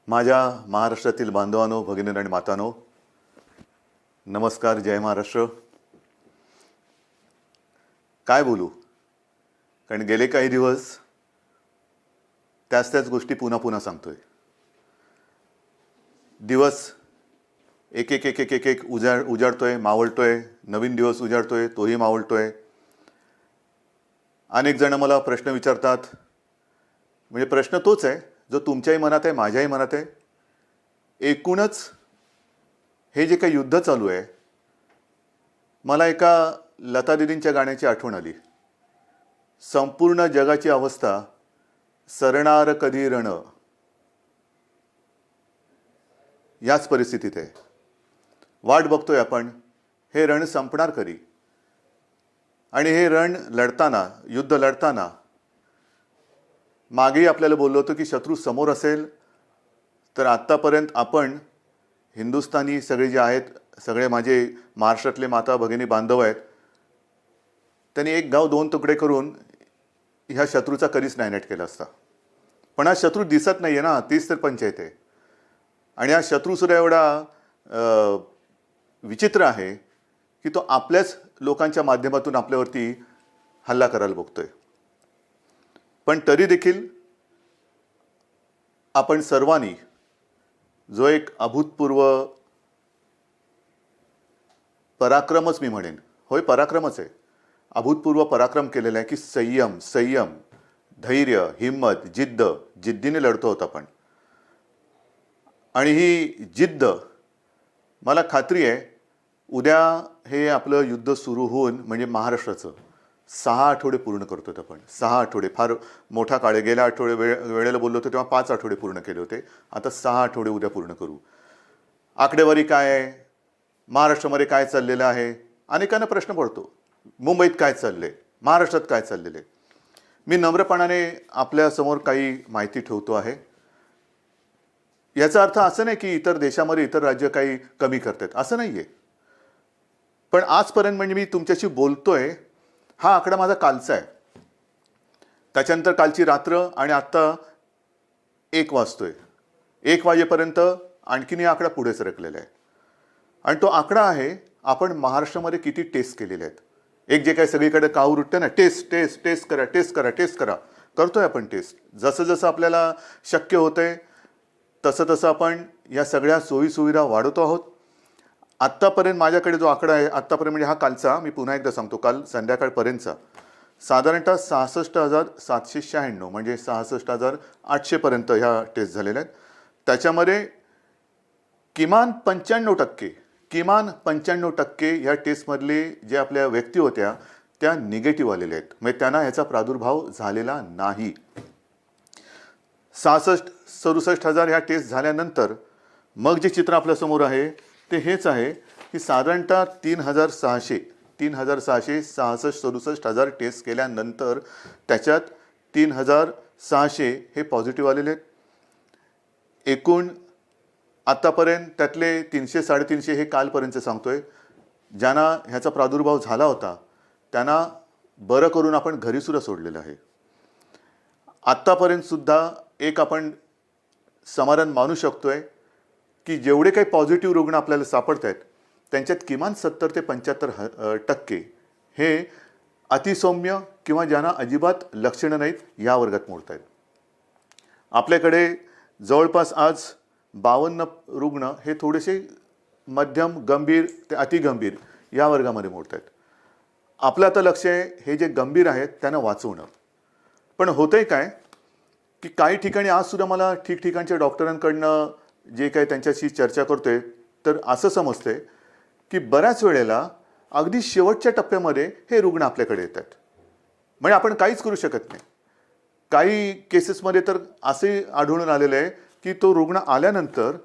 माझ्या महाराष्ट्रातील बांधवांनो, भगिनी आणि मातांनो, नमस्कार. जय महाराष्ट्र. काय बोलू, कारण गेले काही दिवस त्याच गोष्टी पुन्हा पुन्हा सांगतोय. दिवस एक एक एक एक एक एक उजाडतोय, मावळतोय. नवीन दिवस उजाडतोय, तोही मावळतोय. अनेक जण मला प्रश्न विचारतात, म्हणजे प्रश्न तोच आहे जो तुमच्याही मनात आहे, माझ्याही मनात आहे. एकूणच हे जे काही युद्ध चालू आहे, मला एका लता दीदींच्या गाण्याची आठवण आली. संपूर्ण जगाची अवस्था सरणार कधी रण, याच परिस्थितीत आहे. वाट बघतोय आपण, हे रण संपणार कधी. आणि हे रण लढताना, युद्ध लढताना मागेही आपल्याला बोललो होतो की शत्रू समोर असेल तर आत्तापर्यंत आपण हिंदुस्थानी सगळे जे आहेत, सगळे माझे महाराष्ट्रातले माता भगिनी बांधव आहेत, त्यांनी एक गाव दोन तुकडे करून ह्या शत्रूचा कधीच नायनाट केला असता. पण हा शत्रू दिसत नाही आहे ना, तीच तर पंचायत आहे. आणि हा शत्रूसुद्धा एवढा विचित्र आहे की तो आपल्याच लोकांच्या माध्यमातून आपल्यावरती हल्ला करायला बघतोय. पण तरी देखील आपण सर्वांनी जो एक अभूतपूर्व पराक्रमच, मी म्हणेन, होय पराक्रमच आहे, अभूतपूर्व पराक्रम केलेला आहे की संयम, धैर्य, हिम्मत, जिद्दीने लढतो आहोत आपण. आणि ही जिद्द, मला खात्री आहे, उद्या हे आपलं युद्ध सुरू होऊन, म्हणजे महाराष्ट्राचं 6 आठवडे पूर्ण करतो आपण. 6 आठवडे फार मोठा काळ आहे. गेल्या वेळेला बोललो होतो तेव्हा 5 आठवडे पूर्ण केले होते. आता 6 आठवडे उद्या पूर्ण करू. आकडेवारी काय आहे, महाराष्ट्रामध्ये काय चाललेलं आहे, अनेकांना प्रश्न पडतो. मुंबईत काय चाललंय, महाराष्ट्रात काय चाललेलं आहे. मी नम्रपणाने आपल्यासमोर काही माहिती ठेवतो आहे. याचा अर्थ असं नाही की इतर देशामध्ये इतर राज्य काही कमी करतात, असं नाही आहे. पण आजपर्यंत, म्हणजे मी तुमच्याशी बोलतोय, हा आकडा माझा कालचा आहे. त्याच्यानंतर कालची रात्र आणि आत्ता 1 वाजतोय. 1 वाजेपर्यंत आणखीन हा आकडा पुढे सरकलेला आहे. आणि तो आकडा आहे, आपण महाराष्ट्रामध्ये किती टेस्ट केलेले आहेत. एक जे काही सगळीकडे काहूर उठतं ना, टेस्ट करा, करतोय आपण टेस्ट. जसं जसं आपल्याला शक्य होतंय तसं आपण या सगळ्या सोयीसुविधा वाढवतो आहोत. आत्तापर्यंत माझ्याकडे जो आकडा आहे, आत्तापर्यंत म्हणजे हा कालचा, मी पुन्हा एकदा सांगतो, काल संध्याकाळपर्यंतचा साधारणतः 66,796, म्हणजे 66,800पर्यंत ह्या टेस्ट झालेल्या आहेत. त्याच्यामध्ये किमान 95% ह्या टेस्टमधले जे आपल्या व्यक्ती होत्या त्या निगेटिव्ह आलेल्या आहेत, म्हणजे त्यांना ह्याचा प्रादुर्भाव झालेला नाही. 66-67,000 ह्या टेस्ट झाल्यानंतर मग जे चित्र आपल्यासमोर आहे ते हेच आहे की साधारणतः 3,666-67,000 टेस्ट केल्यानंतर त्याच्यात 3,600 हे पॉझिटिव्ह आलेले आहेत. एकूण आत्तापर्यंत त्यातले 300-350 हे कालपर्यंत सांगतोय, ज्यांना ह्याचा प्रादुर्भाव झाला होता त्यांना बरं करून आपण घरीसुद्धा सोडलेलं आहे. आत्तापर्यंतसुद्धा एक आपण समाधान मानू शकतोय की जेवढे काही पॉझिटिव्ह रुग्ण आपल्याला सापडत आहेत त्यांच्यात किमान 70 ते 75% हे अतिसौम्य किंवा ज्यांना अजिबात लक्षणं नाहीत या वर्गात मोडत आहेत. आपल्याकडे जवळपास आज 52 रुग्ण हे थोडेसे मध्यम गंभीर ते अतिगंभीर या वर्गामध्ये मोडत आहेत. आपलं आता लक्ष आहे हे जे गंभीर आहेत त्यांना वाचवणं. पण होतंय काय की काही ठिकाणी आजसुद्धा मला ठिकठिकाणच्या डॉक्टरांकडनं जे काही त्यांच्याशी चर्चा करतोय तर असं समजतंय की बऱ्याच वेळेला अगदी शेवटच्या टप्प्यामध्ये हे रुग्ण आपल्याकडे येतात. म्हणजे आपण काहीच करू शकत नाही. काही केसेसमध्ये तर असे आढळून आलेलं आहे की तो रुग्ण आल्यानंतर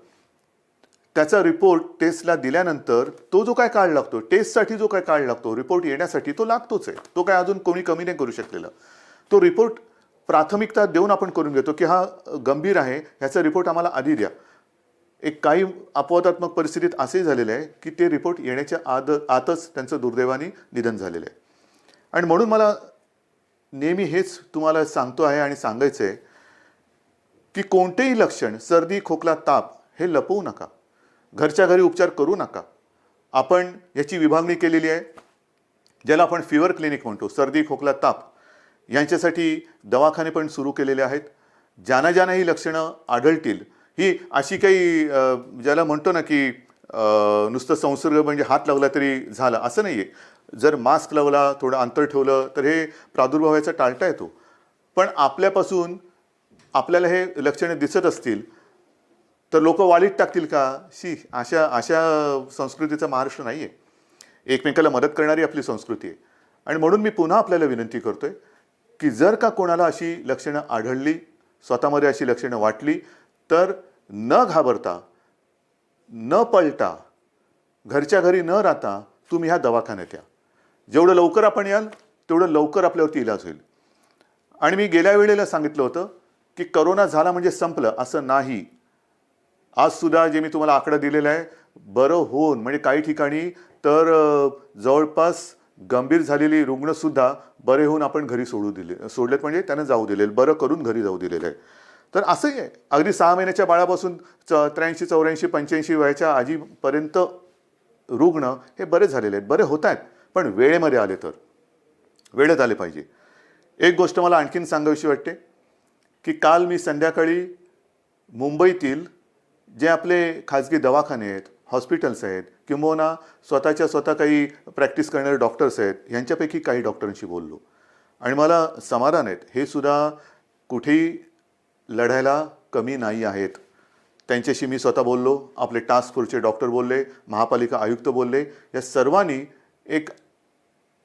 त्याचा रिपोर्ट टेस्टला दिल्यानंतर तो जो काय काळ लागतो, टेस्टसाठी जो काय काळ लागतो, रिपोर्ट येण्यासाठी तो लागतोच आहे. तो काय अजून कोणी कमी नाही करू शकलेला. तो रिपोर्ट प्राथमिकता देऊन आपण करून घेतो की हा गंभीर आहे, ह्याचा रिपोर्ट आम्हाला आधी द्या. एक काही अपवादात्मक परिस्थितीत असेही झालेलं आहे की ते रिपोर्ट येण्याच्या आतच त्यांचं दुर्दैवाने निधन झालेलं आहे. आणि म्हणून मला नेहमी हेच तुम्हाला सांगतो आहे आणि सांगायचं आहे की कोणतेही लक्षण, सर्दी, खोकला, ताप हे लपवू नका. घरच्या घरी उपचार करू नका. आपण याची विभागणी केलेली आहे, ज्याला आपण फीवर क्लिनिक म्हणतो. सर्दी, खोकला, ताप यांच्यासाठी दवाखाने पण सुरू केलेले आहेत. ज्यांना ही लक्षणं आढळतील, ही अशी काही ज्याला म्हणतो ना की नुसतं संसर्ग म्हणजे हात लावला तरी झालं असं नाही आहे. जर मास्क लावला, थोडं अंतर ठेवलं तर हे प्रादुर्भावाचा टाळता येतो. पण आपल्यापासून आपल्याला हे लक्षणे दिसत असतील तर लोक वालीत टाकतील का? अशा संस्कृतीचा महाराष्ट्र नाही आहे. एकमेकाला मदत करणारी आपली संस्कृती आहे. आणि म्हणून मी पुन्हा आपल्याला विनंती करतोय की जर का कोणाला अशी लक्षणं आढळली, स्वतःमध्ये अशी लक्षणं वाटली, तर न घाबरता, न पळता, घरच्या घरी न राहता तुम्ही ह्या दवाखान्यात या. जेवढं लवकर आपण याल तेवढं लवकर आपल्यावरती इलाज होईल. आणि मी गेल्या वेळेला सांगितलं होतं की करोना झाला म्हणजे संपलं, असं नाही. आज सुद्धा जे मी तुम्हाला आकडा दिलेला आहे, बरं होऊन म्हणजे काही ठिकाणी तर जवळपास गंभीर झालेली रुग्णसुद्धा बरे होऊन आपण घरी सोडलेत, म्हणजे त्यांना जाऊ दिलेलं, बरं करून घरी जाऊ दिलेलं आहे. तर असंही आहे, अगदी 6 महिन्याच्या बाळापासून 83, 84, 85 वयाच्या आजीपर्यंत रुग्ण हे बरे झालेले आहेत, बरे होत आहेत. पण वेळेमध्ये आले तर वेळेत आले पाहिजे. एक गोष्ट मला आणखीन सांगावीशी वाटते की काल मी संध्याकाळी मुंबईतील जे आपले खाजगी दवाखाने आहेत, हॉस्पिटल्स आहेत, किंबहुना स्वतः काही प्रॅक्टिस करणारे डॉक्टर्स आहेत, यांच्यापैकी काही डॉक्टरांशी बोललो. आणि मला समाधान आहेत, हे सुद्धा कुठेही लढायला कमी नाही आहेत. त्यांच्याशी मी स्वतः बोललो, आपले टास्क फोर्सचे डॉक्टर बोलले, महापालिका आयुक्त बोलले. या सर्वांनी एक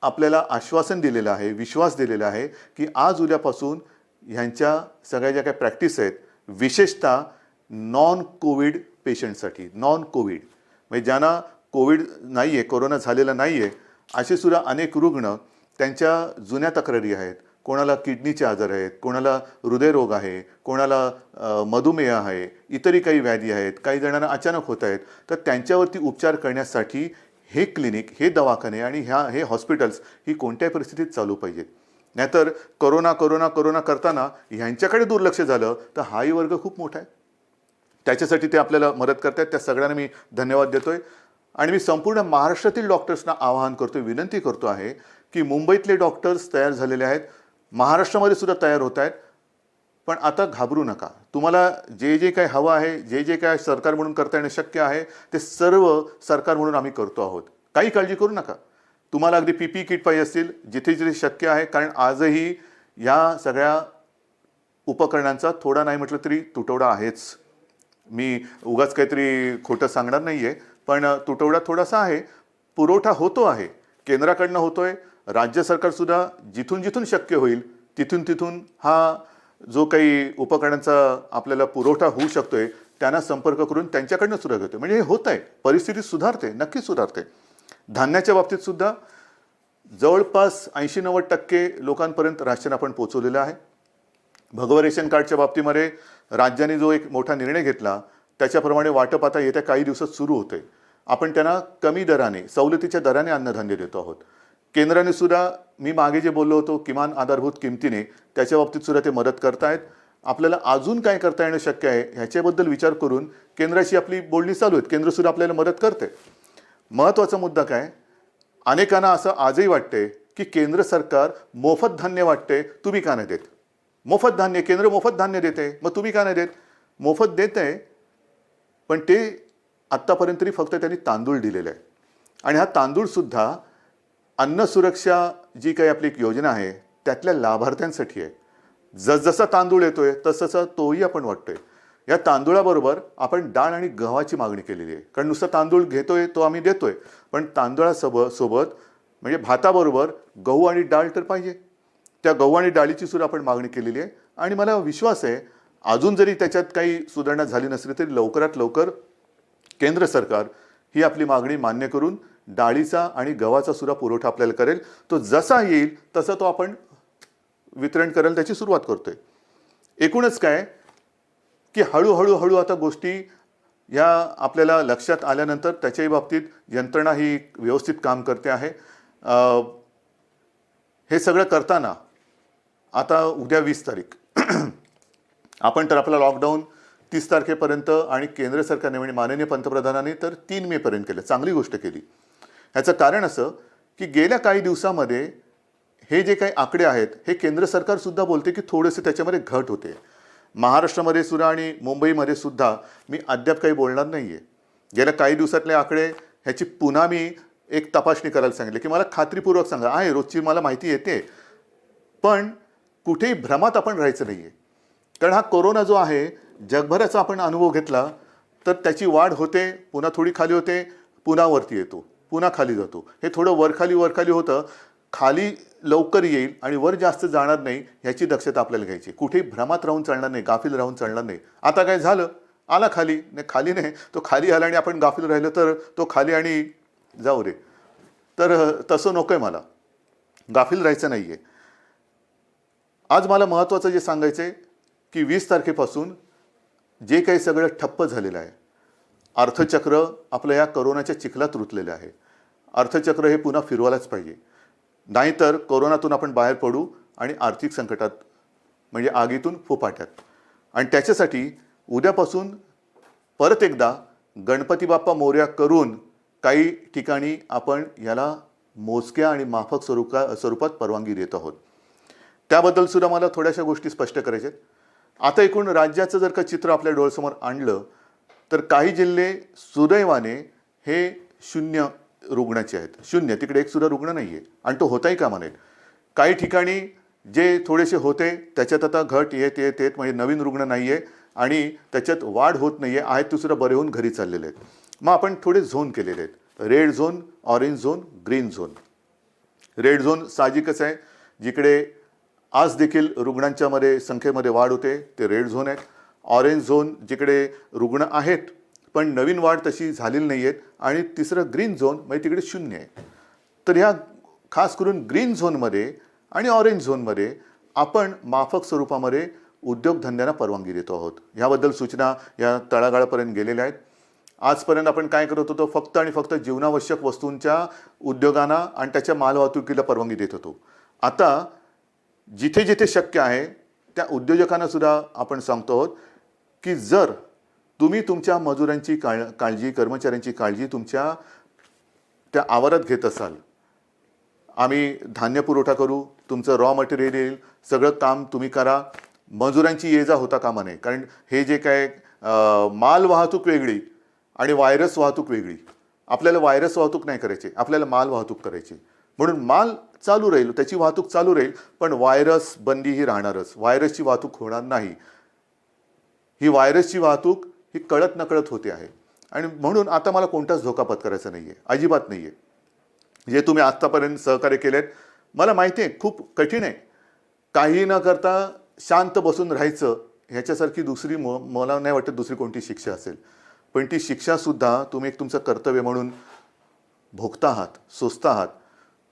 आपल्याला आश्वासन दिलेलं आहे, विश्वास दिलेला आहे की आज उद्यापासून ह्यांच्या सगळ्या ज्या काही प्रॅक्टिस आहेत, विशेषतः नॉन कोविड पेशंटसाठी, नॉन कोविड म्हणजे ज्यांना कोविड नाही आहे, कोरोना झालेला नाही आहे, असे सुद्धा अनेक रुग्ण, त्यांच्या जुन्या तक्रारी आहेत. कोणाला किडनीचे आजार आहेत, कोणाला हृदयरोग आहे, कोणाला मधुमेह आहे, इतरही काही व्याधी आहेत, काही जणांना अचानक होत आहेत. तर त्यांच्यावरती उपचार करण्यासाठी हे क्लिनिक, हे दवाखाने आणि हे हॉस्पिटल्स ही कोणत्याही परिस्थितीत चालू पाहिजेत. नाहीतर कोरोना करताना ह्यांच्याकडे दुर्लक्ष झालं तर हाही वर्ग खूप मोठा आहे. त्याच्यासाठी ते आपल्याला मदत करतात. त्या सगळ्यांना मी धन्यवाद देतोय. आणि मी संपूर्ण महाराष्ट्रातील डॉक्टर्सना आवाहन करतोय, विनंती करतो आहे की मुंबईतले डॉक्टर्स तयार झालेले आहेत, महाराष्ट्रामध्ये सुद्धा तयार होत आहेत. पण आता घाबरू नका. तुम्हाला जे काही हवं आहे, जे काय सरकार म्हणून करता येणं शक्य आहे, ते सर्व सरकार म्हणून आम्ही करतो आहोत. काही काळजी करू नका. तुम्हाला अगदी PPE किट पाहिजे असतील, जिथे शक्य आहे, कारण आजही या सगळ्या उपकरणांचा थोडा नाही म्हटलं तरी तुटवडा आहेच. मी उगाच काहीतरी खोटं सांगणार नाही आहे, पण तुटवडा थोडासा आहे. पुरवठा होतो आहे, केंद्राकडनं होतोय. राज्य सरकारसुद्धा जिथून शक्य होईल तिथून हा जो काही उपकरणांचा आपल्याला पुरवठा होऊ शकतोय त्यांना संपर्क करून त्यांच्याकडनं सुद्धा घेतोय. म्हणजे हे होत आहे, परिस्थिती सुधारते, नक्की सुधारते. धान्याच्या बाबतीत सुद्धा जवळपास 80-90% लोकांपर्यंत राशन आपण पोहोचवलेलं आहे. भगवा रेशन कार्डच्या बाबतीमध्ये राज्याने जो एक मोठा निर्णय घेतला त्याच्याप्रमाणे वाटप आता येत्या काही दिवसात सुरू होते. आपण त्यांना कमी दराने, सवलतीच्या दराने अन्नधान्य देतो आहोत. केंद्राने सुद्धा, मी मागे जे बोललो होतो किमान आधारभूत किमतीने, त्याच्या बाबतीत सुद्धा ते मदत करतायत. आपल्याला अजून काय करता येणं शक्य आहे ह्याच्याबद्दल विचार करून केंद्राशी आपली बोलणी चालू आहेत. केंद्र सुद्धा आपल्याला मदत करते. महत्त्वाचा मुद्दा काय, अनेकांना असं आजही वाटते की केंद्र सरकार मोफत धान्य वाटते, तुम्ही का नाही देत? मोफत धान्य, केंद्र मोफत धान्य देते, मग तुम्ही का नाही देत? मोफत देत आहे, पण ते आत्तापर्यंत तरी फक्त त्यांनी तांदूळ दिलेला आहे. आणि हा तांदूळसुद्धा अन्न सुरक्षा जी काही आपली एक योजना आहे त्यातल्या लाभार्थ्यांसाठी आहे. जसजसा तांदूळ येतोय तसं तोही आपण वाटतोय. या तांदूळाबरोबर आपण डाळ आणि गव्हाची मागणी केलेली आहे. कारण नुसता तांदूळ घेतोय तो आम्ही देतोय, पण तांदूळासोबत म्हणजे भाताबरोबर गहू आणि डाळ तर पाहिजे. त्या गहू आणि डाळीची सुद्धा आपण मागणी केलेली आहे. आणि मला विश्वास आहे अजून जरी त्याच्यात काही सुधारणा झाली नसली तरी लवकरात लवकर केंद्र सरकार ही आपली मागणी मान्य करून डाळीचा आणि गव्हाचा सुद्धा पुरवठा आपल्याला करेल. तो जसा येईल तसं तो आपण वितरण करायला त्याची सुरुवात करतोय. एकूणच काय की हळूहळू आता गोष्टी या आपल्याला लक्षात आल्यानंतर त्याच्याही बाबतीत यंत्रणा ही व्यवस्थित काम करते आहे. हे सगळं करताना आता उद्या 20 तारीख आपण तर आपला लॉकडाऊन 30 तारखेपर्यंत आणि केंद्र सरकारने म्हणजे माननीय पंतप्रधानांनी तर 3 मे पर्यंत केलं. चांगली गोष्ट केली. ह्याचं कारण असं की गेल्या काही दिवसामध्ये हे जे काही आकडे आहेत हे केंद्र सरकार सुद्धा बोलते की थोडेसे त्याच्यामध्ये घट होते. महाराष्ट्रामध्ये सुद्धा आणि मुंबईमध्ये सुद्धा मी अद्याप काही बोलणार नाही आहे. गेल्या काही दिवसातले आकडे ह्याची पुन्हा मी एक तपासणी करायला सांगितले की मला खात्रीपूर्वक सांगा. आहे रोजची मला माहिती येते, पण कुठेही भ्रमात आपण राहायचं नाही आहे. कारण हा कोरोना जो आहे जगभराचा आपण अनुभव घेतला तर त्याची वाढ होते, पुन्हा थोडी खाली होते, पुन्हा वरती येतो, पुन्हा खाली जातो. हे थोडं वरखाली होतं. खाली लवकर येईल आणि वर जास्त जाणार नाही ह्याची दक्षता आपल्याला घ्यायची. कुठेही भ्रमात राहून चालणार नाही, गाफील राहून चालणार नाही. आता काय झालं, आला खाली नाही, खाली नाही, तो खाली आला आणि आपण गाफील राहिलो तर तो खाली आणि जाऊ रे. तर तसं नको आहे, मला गाफील राहायचं नाही आहे. आज मला महत्त्वाचं जे सांगायचं आहे की 20 तारखेपासून जे काही सगळं ठप्प झालेलं आहे, अर्थचक्र आपलं या करोनाच्या चिखलात रुतलेलं आहे. अर्थचक्र हे पुन्हा फिरवायलाच पाहिजे, नाहीतर कोरोनातून आपण बाहेर पडू आणि आर्थिक संकटात म्हणजे आगीतून फुफाट्यात. आणि त्याच्यासाठी उद्यापासून परत एकदा गणपती बाप्पा मोरया करून काही ठिकाणी आपण याला मोजक्या आणि माफक स्वरूपात परवानगी देत आहोत. त्याबद्दल सुद्धा मला थोड्याशा गोष्टी स्पष्ट करायच्या आहेत. आता एकूण राज्याचं जर का चित्र आपल्या डोळ्यासमोर आणलं तर काही जिल्हे सुदैवाने हे 0 रुग्णाचे आहेत. 0, तिकडे एक सुद्धा रुग्ण नाही आहे आणि तो होताही कामा नये. काही ठिकाणी जे थोडेसे होते त्याच्यात आता घट येत म्हणजे नवीन रुग्ण नाही आहे आणि त्याच्यात वाढ होत नाही आहे. आहेत ते सुद्धा बरे होऊन घरी चाललेले आहेत. मग आपण थोडे झोन केलेले आहेत, red zone, orange zone, green zone. Red zone साहजिकच आहे, जिकडे आज देखील रुग्णांच्या संख्येमध्ये वाढ होते ते रेड झोन आहेत. ऑरेंज झोन जिकडे रुग्ण आहेत पण नवीन वाढ तशी झालेली नाही आहेत. आणि तिसरं ग्रीन झोन म्हणजे तिकडे 0 आहे. तर ह्या खास करून ग्रीन झोनमध्ये आणि ऑरेंज झोनमध्ये आपण माफक स्वरूपामध्ये उद्योगधंद्यांना परवानगी देतो आहोत. ह्याबद्दल सूचना या तळागाळापर्यंत गेलेल्या आहेत. आजपर्यंत आपण काय करत होतो, फक्त आणि फक्त जीवनावश्यक वस्तूंच्या उद्योगांना आणि त्याच्या मालवाहतुकीला परवानगी देत होतो. आता जिथे जिथे शक्य आहे त्या उद्योजकांना सुद्धा आपण सांगतो आहोत की जर तुम्ही तुमच्या मजुरांची काळजी, कर्मचाऱ्यांची काळजी तुमच्या त्या आवारात घेत असाल, आम्ही धान्य पुरवठा करू, तुमचं रॉ मटेरियल येईल, सगळं काम तुम्ही करा, मजुरांची ये जा होता कामा नये. कारण हे जे काय माल वाहतूक वेगळी आणि व्हायरस वाहतूक वेगळी. आपल्याला व्हायरस वाहतूक नाही करायची, आपल्याला माल वाहतूक करायची. म्हणून माल चालू राहील, त्याची वाहतूक चालू राहील, पण व्हायरस बंदी ही राहणारच. व्हायरसची वाहतूक होणार नाही. ही व्हायरसची वाहतूक ही कळत नकळत होते आहे आणि म्हणून आता मला कोणताच धोका पत्करायचा नाही आहे, अजिबात नाही आहे. जे तुम्ही आत्तापर्यंत सहकार्य केलेत मला माहिती आहे खूप कठीण आहे. काही न करता शांत बसून राहायचं ह्याच्यासारखी दुसरी मला नाही वाटत दुसरी कोणती शिक्षा असेल. पण ती शिक्षासुद्धा तुम्ही एक तुमचं कर्तव्य म्हणून भोगता आहात, सोसता आहात.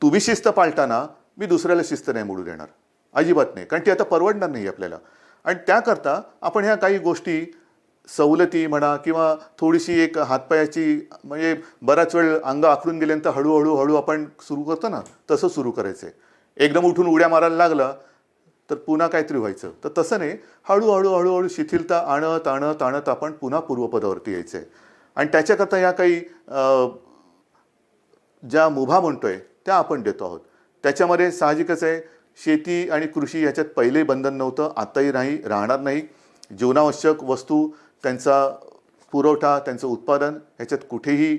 तुम्ही शिस्त पाळताना मी दुसऱ्याला शिस्त नाही मोडू देणार, अजिबात नाही. कारण ती आता परवडणार नाही आपल्याला. आणि त्याकरता आपण ह्या काही गोष्टी सवलती म्हणा किंवा थोडीशी एक हातपायाची म्हणजे बराच वेळ अंग आखडून गेल्यानंतर हळूहळू आपण सुरू करतो ना, तसं सुरू करायचं आहे. एकदम उठून उड्या मारायला लागला तर पुन्हा काहीतरी व्हायचं. तर तसं नाही, हळूहळू शिथिलता आणत आपण पुन्हा पूर्वपदावरती यायचं आहे. आणि त्याच्याकरता या काही ज्या मुभा म्हणतोय त्या आपण देतो आहोत. त्याच्यामध्ये साहजिकच आहे, शेती आणि कृषी याच्यात पहिलेही बंधन नव्हतं, आताही नाही, राहणार नाही. जीवनावश्यक वस्तू, त्यांचा पुरवठा, त्यांचं उत्पादन ह्याच्यात कुठेही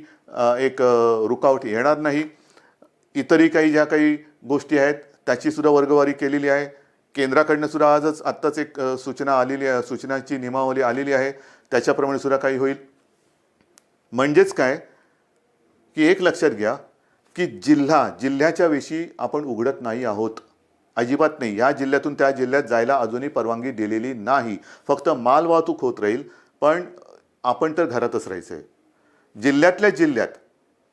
एक रुकावट येणार नाही. इतरही काही ज्या काही गोष्टी आहेत त्याची सुद्धा वर्गवारी केलेली आहे. केंद्राकडनं सुद्धा आत्ताच एक सूचना आलेली आहे, सूचनाची नियमावली आलेली आहे, त्याच्याप्रमाणे सुद्धा काही होईल. म्हणजेच काय की एक लक्षात घ्या की जिल्ह्याच्या वेशी आपण उघडत नाही आहोत, अजिबात नाही. या जिल्ह्यातून त्या जिल्ह्यात जायला अजूनही परवानगी दिलेली नाही. फक्त माल वाहतूक होत राहील, पण आपण तर घरातच राहायचं आहे. जिल्ह्यातल्या जिल्ह्यात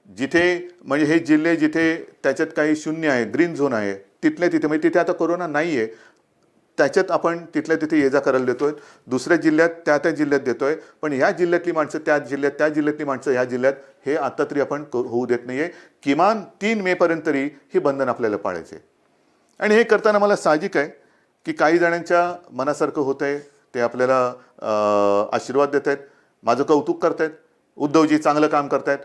जिथे म्हणजे हे जिल्हे जिथे त्याच्यात काही 0 आहे, ग्रीन झोन आहे, तिथल्या तिथे म्हणजे तिथे आता कोरोना नाही आहे, त्याच्यात आपण तिथल्या तिथे ये जा करायला देतोय. दुसऱ्या जिल्ह्यात त्या जिल्ह्यात देतोय, पण ह्या जिल्ह्यातली माणसं त्या जिल्ह्यातली माणसं ह्या जिल्ह्यात हे आता तरी आपण होऊ देत नाहीये. किमान 3 मे पर्यंत तरी ही बंधन आपल्याला पाळायचे. आणि हे करताना मला साहजिक आहे की काही जणांच्या मनासारखं होत आहे, ते आपल्याला आशीर्वाद देत आहेत, माझं कौतुक करतायत, उद्धवजी चांगलं काम करतायत.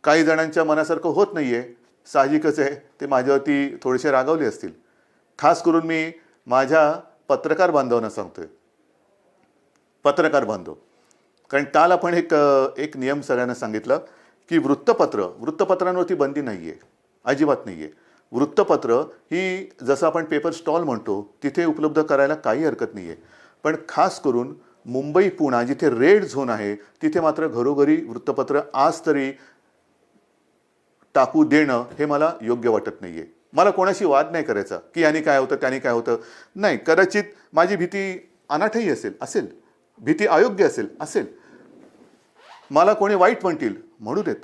काही जणांच्या मनासारखं होत नाही आहे, साहजिकच आहे, ते माझ्यावरती थोडेसे रागावले असतील. खास करून मी माझ्या पत्रकार बांधवांना सांगतोय, पत्रकार बांधव, कारण काल आपण एक नियम सगळ्यांना सांगितलं की वृत्तपत्रांवरती बंदी नाही आहे, अजिबात नाही आहे. वृत्तपत्र ही जसं आपण पेपर स्टॉल म्हणतो तिथे उपलब्ध करायला काही हरकत नाही आहे, पण खास करून मुंबई पुणे जिथे रेड झोन आहे तिथे मात्र घरोघरी वृत्तपत्र आज तरी टाकू देणं हे मला योग्य वाटत नाही आहे. मला कोणाशी वाद नाही करायचा की याने काय होतं त्याने काय होतं, नाही. कदाचित माझी भीती अनाठही असेल, भीती अयोग्य असेल, मला कोणी वाईट म्हणतील म्हणू देत.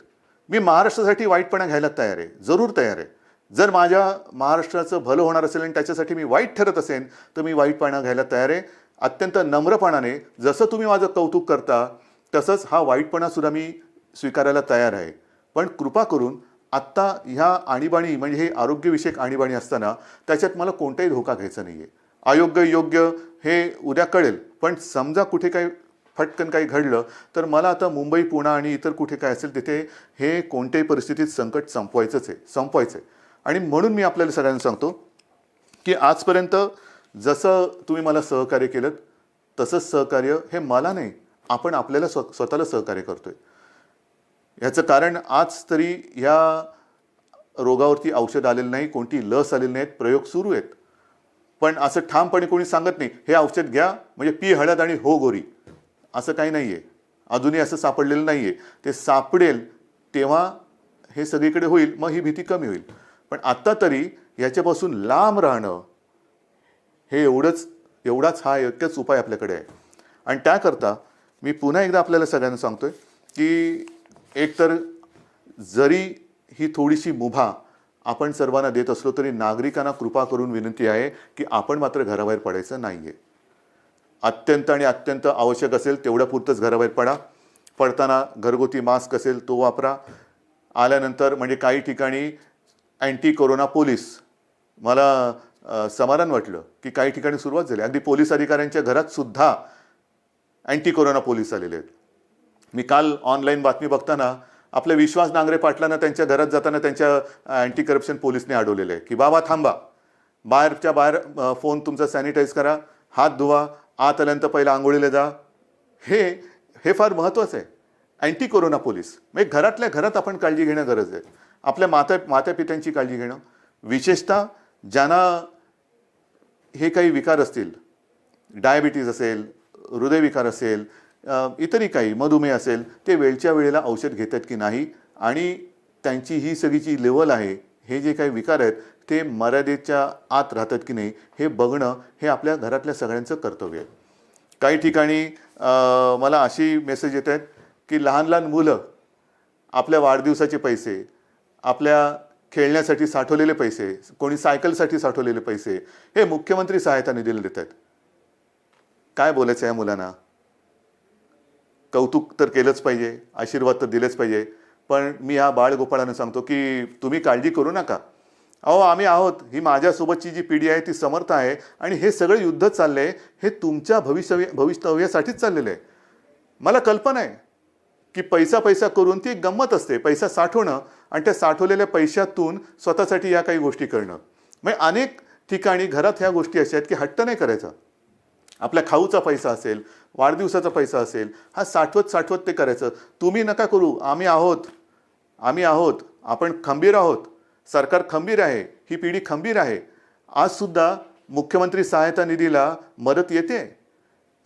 मी महाराष्ट्रासाठी वाईटपणा घ्यायला तयार आहे, जरूर तयार आहे. जर माझ्या महाराष्ट्राचं भलं होणार असेल आणि त्याच्यासाठी मी वाईट ठरत असेल तर मी वाईटपणा घ्यायला तयार आहे. अत्यंत नम्रपणाने, जसं तुम्ही माझं कौतुक करता तसंच हा वाईटपणासुद्धा मी स्वीकारायला तयार आहे. पण कृपा करून आत्ता ह्या आणीबाणी म्हणजे हे आरोग्यविषयक आणीबाणी असताना त्याच्यात मला कोणताही धोका घ्यायचा नाही आहे. अयोग्य योग्य हे उद्या कळेल, पण समजा कुठे काही फटकन काही घडलं तर मला आता मुंबई पुणे आणि इतर कुठे काय असेल तिथे हे कोणत्याही परिस्थितीत संकट संपवायचं आहे. आणि म्हणून मी आपल्याला सगळ्यांना सांगतो की आजपर्यंत जसं तुम्ही मला सहकार्य केलं तसंच सहकार्य हे मला नाही, आपण आपल्याला स्वतःला सहकार्य करतोय. याचं कारण आज तरी या रोगावरती औषध आलेलं नाही, कोणती लस आलेली नाहीत, प्रयोग सुरू आहेत. पण असं ठामपणे कोणी सांगत नाही हे औषध घ्या म्हणजे पी हळद आणि हो गोरी, असं काही नाही आहे. अजूनही असं सापडलेलं नाही आहे. ते सापडेल तेव्हा हे सगळीकडे होईल, मग ही भीती कमी होईल. पण आत्ता तरी याच्यापासून लांब राहणं हे एवढाच हा एकच उपाय आपल्याकडे आहे. आणि त्याकरता मी पुन्हा एकदा आपल्याला सगळ्यांना सांगतोय की एकतर जरी ही थोडीशी मुभा आपण सर्वांना देत असलो तरी नागरिकांना कृपा करून विनंती आहे की आपण मात्र घराबाहेर पडायचं नाही आहे. अत्यंत आवश्यक असेल तेवढ्या पुरतंच घराबाहेर पडा. पडताना घरगुती मास्क असेल तो वापरा. आल्यानंतर म्हणजे काही ठिकाणी अँटी कोरोना पोलीस, मला समाधान वाटलं की काही ठिकाणी सुरुवात झाली. अगदी पोलीस अधिकाऱ्यांच्या घरात सुद्धा अँटी कोरोना पोलीस आलेले आहेत. मी काल ऑनलाईन बातमी बघताना आपल्या विश्वास नांगरे पाटलांना त्यांच्या घरात जाताना त्यांच्या अँटी करप्शन पोलीसने अडवलेलं आहे की बाबा थांबा, बाहेर फोन तुमचा सॅनिटाईज करा, हात धुवा, आत आल्यानंतर पहिला आंघोळीला जा. हे फार महत्त्वाचं आहे. अँटी कोरोना पोलीस म्हणजे घरातल्या घरात आपण काळजी घेणं गरज आहे. आपल्या मातापित्यांची काळजी घेणं, विशेषतः ज्यांना हे काही विकार असतील, डायबिटीज असेल, हृदयविकार असेल, इतरही काही मधुमेह असेल, ते वेळच्या वेळेला औषध घेतात की नाही आणि त्यांची ही सगळीची लेवल आहे, हे जे काही विकार आहेत ते मर्यादेच्या आत राहतात की नाही हे बघणं हे आपल्या घरातल्या सगळ्यांचं कर्तव्य आहे. काही ठिकाणी मला अशी मेसेज येत आहेत की लहान मुलं आपल्या वाढदिवसाचे पैसे, आपल्या खेळण्यासाठी साठवलेले पैसे, कोणी सायकलसाठी साठवलेले पैसे हे मुख्यमंत्री सहायता निधीला देत आहेत. काय बोलायचं आहे मुलांना? कौतुक तर केलंच पाहिजे, आशीर्वाद तर दिलेच पाहिजे, पण मी ह्या बाळगोपाळांना सांगतो की तुम्ही काळजी करू नका. अहो आम्ही आहोत, ही माझ्यासोबतची जी पिढी आहे ती समर्थ आहे आणि हे सगळं युद्ध चाललंय हे तुमच्या भवितव्यासाठीच चाललेलं आहे. मला कल्पना आहे की पैसा करून ती एक गंमत असते, पैसा साठवणं आणि त्या साठवलेल्या पैशातून स्वतःसाठी या काही गोष्टी करणं. म्हणजे अनेक ठिकाणी घरात ह्या गोष्टी अशा आहेत की हट्ट नाही करायचा. आपल्या खाऊचा पैसा असेल, वाढदिवसाचा पैसा असेल, हा साठवत ते करायचं. तुम्ही नका करू, आम्ही आहोत, आपण खंबीर आहोत, सरकार खंबीर आहे, ही पिढी खंबीर आहे. आजसुद्धा मुख्यमंत्री सहायता निधीला मदत येते.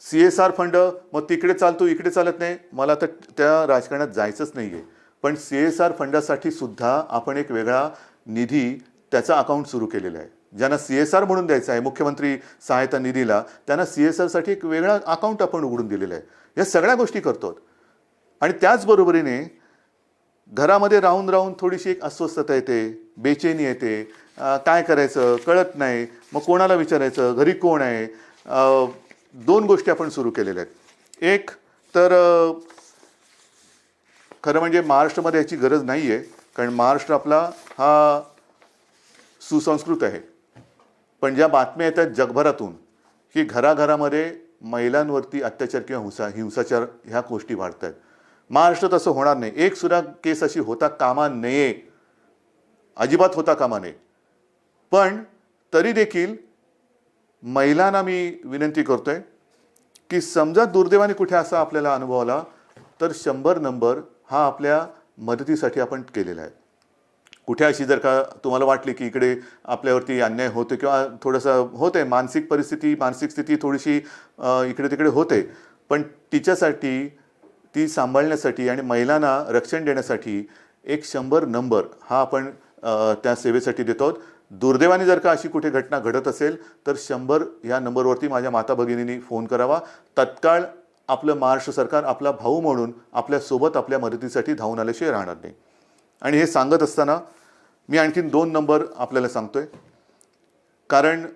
CSR फंड मग तिकडे चालतो इकडे चालत नाही, मला तर त्या राजकारणात जायचंच नाही आहे. पण CSR फंडासाठी सुद्धा आपण एक वेगळा निधी त्याचा अकाउंट सुरू केलेला आहे. ज्यांना CSR म्हणून द्यायचं आहे मुख्यमंत्री सहायता निधीला, त्यांना CSRसाठी एक वेगळा अकाउंट आपण उघडून दिलेलं आहे. या सगळ्या गोष्टी करतो. आणि त्याचबरोबरीने घरामध्ये राहून थोडीशी एक अस्वस्थता येते, बेचैनी येते, काय करायचं कळत नाही, मग कोणाला विचारायचं, घरी कोण आहे. 2 गोष्टी आपण सुरू केलेल्या आहेत. एक तर खरं म्हणजे महाराष्ट्रामध्ये याची गरज नाही आहे, कारण महाराष्ट्र आपला हा सुसंस्कृत आहे. पण ज्या बातम्या येतात जगभरातून की घराघरामध्ये महिलांवरती अत्याचार किंवा हिंसाचार ह्या गोष्टी वाढत आहेत. महाराष्ट्रात असं होणार नाही. एक सुद्धा केस अशी होता कामा नये, अजिबात होता कामा नये. पण तरी देखील महिलांना मी विनंती करतोय की समजा दुर्दैवाने कुठे असा आपल्याला अनुभव आला तर 100 नंबर हा आपल्या मदतीसाठी आपण केलेला आहे. कुठे अशी जर का तुम्हाला वाटली की इकडे आपल्यावरती अन्याय होतो किंवा थोडंसं होते, मानसिक स्थिती थोडीशी इकडे तिकडे होते, पण तिच्यासाठी ती सांभाळण्यासाठी आणि महिलांना रक्षण देण्यासाठी एक 100 नंबर हा आपण त्या सेवेसाठी देतो. दुर्दैवाने जर का अशी कुठे घटना घडत असेल तर 100 या नंबरवरती माझ्या माता भगिनींनी फोन करावा. तत्काळ आपलं महाराष्ट्र सरकार आपला भाऊ म्हणून आपल्यासोबत आपल्या मदतीसाठी धावून आल्याशिवाय राहणार नाही. आणि हे सांगत असताना मी आणखीन 2 नंबर आपल्याला सांगतोय, कारण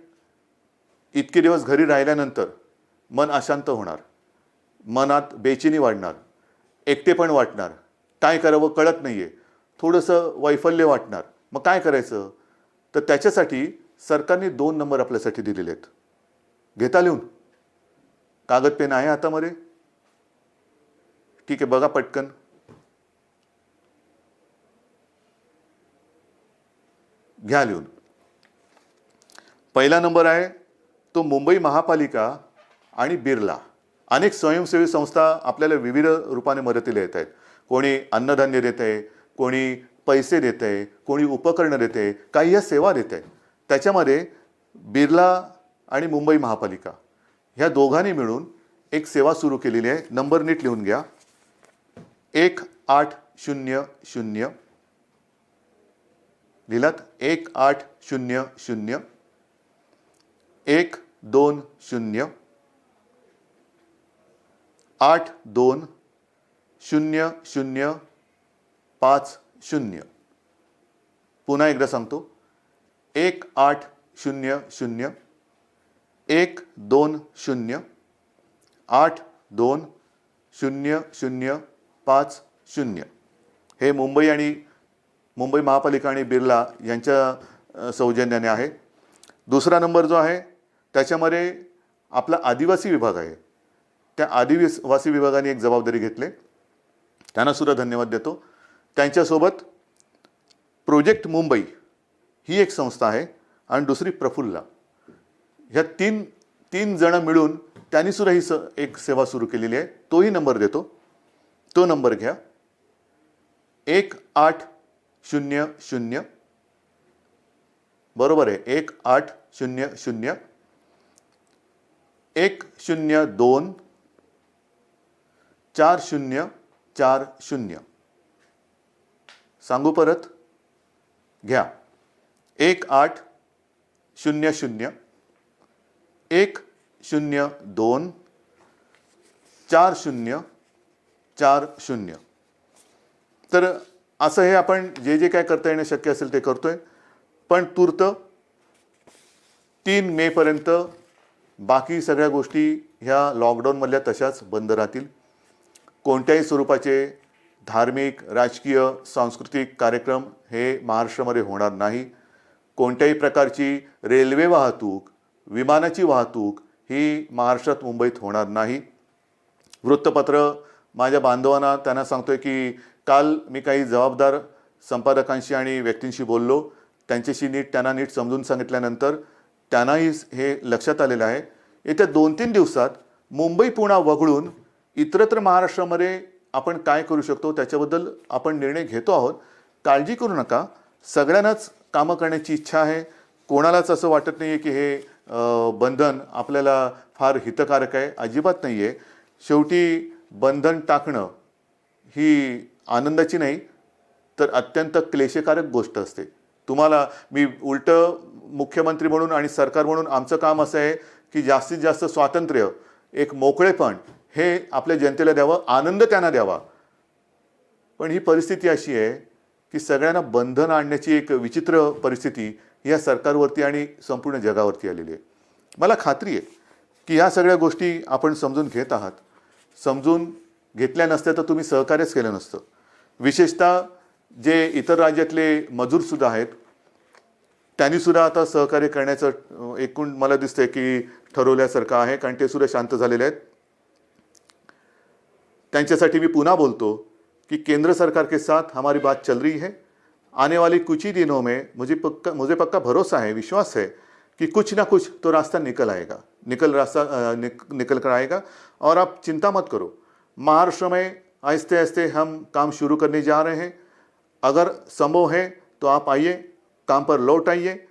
इतके दिवस घरी राहिल्यानंतर मन अशांत होणार, मनात बेचैनी वाढणार, एकटेपण वाटणार, काय करावं कळत नाहीये, थोडंसं वैफल्य वाटणार. मग काय करायचं? तर त्याच्यासाठी सरकारने 2 नंबर आपल्यासाठी दिलेले आहेत. घेता लिहून? कागद पेन आहे हातामध्ये? ठीक आहे, बघा पटकन. घ्या लिहून. पहिला नंबर आहे तो मुंबई महापालिका आणि बिर्ला. अनेक स्वयंसेवी संस्था आपल्याला विविध रूपाने मदतीला येत आहेत. कोणी अन्नधान्य देत आहे, कोणी पैसे देत आहे, कोणी उपकरणं देत आहे, काही या सेवा देत आहे. त्याच्यामध्ये बिर्ला आणि मुंबई महापालिका ह्या दोघांनी मिळून एक सेवा सुरू केलेली आहे. नंबर नीट लिहून घ्या. 1800 लिहिलात? 1800 120 820050. पुन्हा एकदा सांगतो. 1800 120 820050. हे मुंबई महापालिका आणि बिर्ला यांच्या सौजन्याने आहे. दुसरा नंबर जो आहे त्याच्यामध्ये आपला आदिवासी विभाग आहे. त्या आदिवासी विभागाने एक जबाबदारी घेतली, त्यांना सुद्धा धन्यवाद देतो. त्यांच्यासोबत प्रोजेक्ट मुंबई ही एक संस्था आहे आणि दुसरी प्रफुल्ला. ह्या तीन जण मिळून त्यांनी सुद्धा ही एक सेवा सुरू केलेली आहे. तोही नंबर देतो. तो नंबर घ्या. 1800 बरोबर आहे. 1800 102 4040. सांगू परत? घ्या. 1800 102 4040. तर असं हे आपण जे काय करता येणं शक्य असेल ते करतोय. पण तूर्त 3 मे पर्यंत बाकी सगळ्या गोष्टी ह्या लॉकडाऊनमधल्या तशाच बंद राहतील. कोणत्याही स्वरूपाचे धार्मिक, राजकीय, सांस्कृतिक कार्यक्रम हे महाराष्ट्रामध्ये होणार नाही. कोणत्याही प्रकारची रेल्वे वाहतूक, विमानाची वाहतूक ही महाराष्ट्रात, मुंबईत होणार नाही. वृत्तपत्र माझ्या बांधवांना त्यांना सांगतोय की काल मी काही जबाबदार संपादकांशी आणि व्यक्तींशी बोललो. त्यांच्याशी त्यांना नीट समजून सांगितल्यानंतर त्यांनाही हे लक्षात आलेलं आहे. येत्या 2-3 दिवसात मुंबई पुन्हा वगळून इतरत्र महाराष्ट्रामध्ये आपण काय करू शकतो त्याच्याबद्दल आपण निर्णय घेतो आहोत. काळजी करू नका. सगळ्यांनाच कामं करण्याची इच्छा आहे. कोणालाच असं वाटत नाही आहे की हे बंधन आपल्याला फार हितकारक आहे. अजिबात नाही आहे. शेवटी बंधन टाकणं ही आनंदाची नाही तर अत्यंत क्लेशकारक गोष्ट असते. तुम्हाला मी उलटं मुख्यमंत्री म्हणून आणि सरकार म्हणून आमचं काम असं आहे की जास्तीत जास्त स्वातंत्र्य, एक मोकळेपण हे आपल्या जनतेला द्यावं, आनंद त्यांना द्यावा. पण ही परिस्थिती अशी आहे की सगळ्यांना बंधन आणण्याची एक विचित्र परिस्थिती या सरकारवरती आणि संपूर्ण जगावरती आलेली आहे. मला खात्री आहे की ह्या सगळ्या गोष्टी आपण समजून घेत आहात. समजून घेतल्या नसत्या तर तुम्ही सहकार्यच केलं नसतं. विशेषतः जे इतर राज्यातले मजूरसुद्धा आहेत त्यांनीसुद्धा आता सहकार्य करण्याचं एकूण मला दिसतंय की ठरवल्यासारखं आहे, कारण ते सुद्धा शांत झालेले आहेत. त्यांच्यासाठी मी पुन्हा बोलतो कि केंद्र सरकार के साथ हमारी बात चल रही है. आने वाले कुछ ही दिनों में मुझे पक्का भरोसा है, विश्वास है कि कुछ ना कुछ तो रास्ता निकल कर आएगा. और आप चिंता मत करो, महाराष्ट्र में आहिस्ते आहिस्ते हम काम शुरू करने जा रहे हैं. अगर संभव है तो आप आइए, काम पर लौट आइए,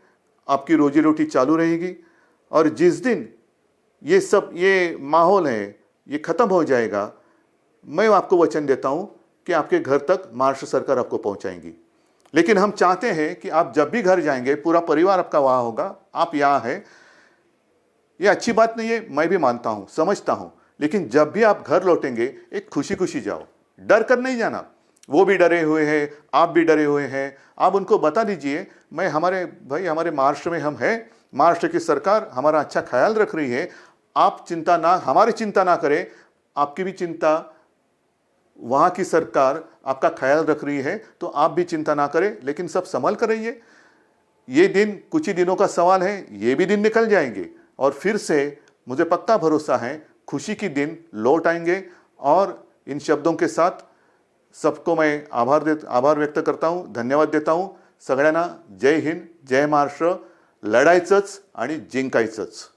आपकी रोजी रोटी चालू रहेगी. और जिस दिन ये माहौल है ये ख़त्म हो जाएगा, मैं आपको वचन देता हूँ कि आपके घर तक महाराष्ट्र सरकार आपको पहुँचाएंगी. लेकिन हम चाहते हैं कि आप जब भी घर जाएंगे, पूरा परिवार आपका वहाँ होगा, आप यहाँ हैं. ये अच्छी बात नहीं है, मैं भी मानता हूँ, समझता हूँ. लेकिन जब भी आप घर लौटेंगे, एक खुशी खुशी जाओ, डर कर नहीं जाना. वो भी डरे हुए हैं, आप भी डरे हुए हैं. आप उनको बता दीजिए, हमारे महाराष्ट्र में हम हैं, महाराष्ट्र की सरकार हमारा अच्छा ख्याल रख रही है. आप हमारी चिंता ना करें, आपकी भी चिंता, वहाँ की सरकार आपका ख्याल रख रही है, तो आप भी चिंता ना करें. लेकिन सब संभल कर रहिए. ये दिन कुछ ही दिनों का सवाल है, ये भी दिन निकल जाएंगे और फिर से मुझे पक्का भरोसा है खुशी की दिन लौट आएंगे. और इन शब्दों के साथ सबको मैं आभार व्यक्त करता हूँ, धन्यवाद देता हूँ. सगळ्यांना जय हिंद, जय महाराष्ट्र. लढायचंच आणि जिंकायचंच.